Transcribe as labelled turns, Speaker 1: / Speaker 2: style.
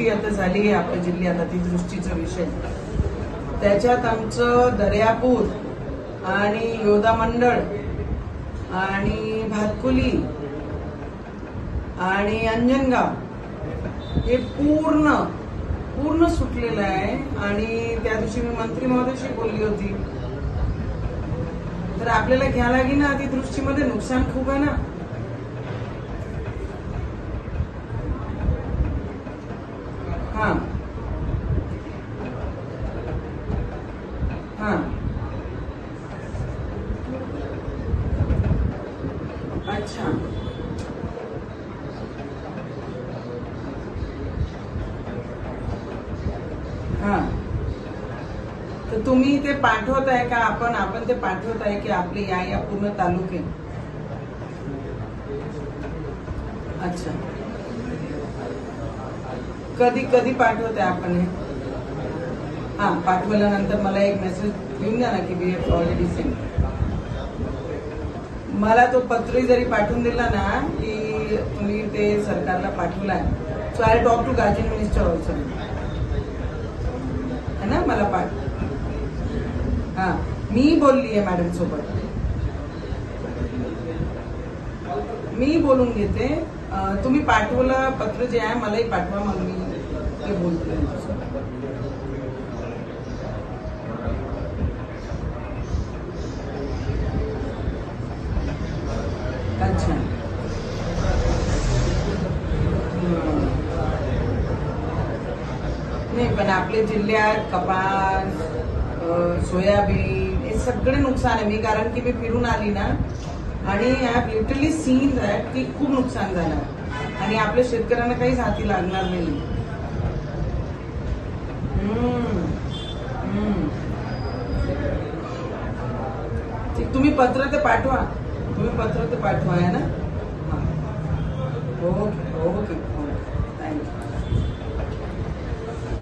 Speaker 1: अतिवृष्टी आता झाली आहे आपल्या जिल्ह्यात, अतिवृष्टीचा विषय. त्याच्यात आमचं दर्यापूर आणि योदा मंडळ आणि भातकुली आणि अंजनगाव हे पूर्ण सुटलेलं आहे. आणि त्या दिवशी मी मंत्री महोदयाशी बोलली होती, तर आपल्याला घ्यायला लागेल ना, अतिवृष्टीमध्ये नुकसान खूप आहे ना. हाँ हाँ अच्छा हाँ, तर तुम्ही ते पाठवत आहे का? आपण ते पाठवत आहे की आपले या पूर्ण तालुके? अच्छा, कधी पाठवत आहे आपण हे? हाँ, पाठवल्यानंतर मला एक मेसेज येऊन द्या ना की वी हॅव ऑलरेडी सेंड. मला तो पत्र जरी पाठवून दिला ना की तुम्ही ते सरकारला पाठवलाय, so I talk to guardian minister also, है ना. मला हाँ, मी बोलली आहे मॅडम सोबत, मी बोलून घेते. तुम्ही पाठवलं पत्र जे आहे मलाही पाठवा, मग मी ते बोलते. अच्छा, नाही पण आपल्या जिल्ह्यात कपास, सोयाबीन हे सगळे नुकसान आहे. मी कारण की मी फिरून आली ना, आणि I have literally scene that की खूप नुकसान झालं आणि आपल्या शेतकऱ्यांना काहीच हाती लागणार नाही. तुम्ही पत्र ते पाठवा, आहे ना. Okay okay.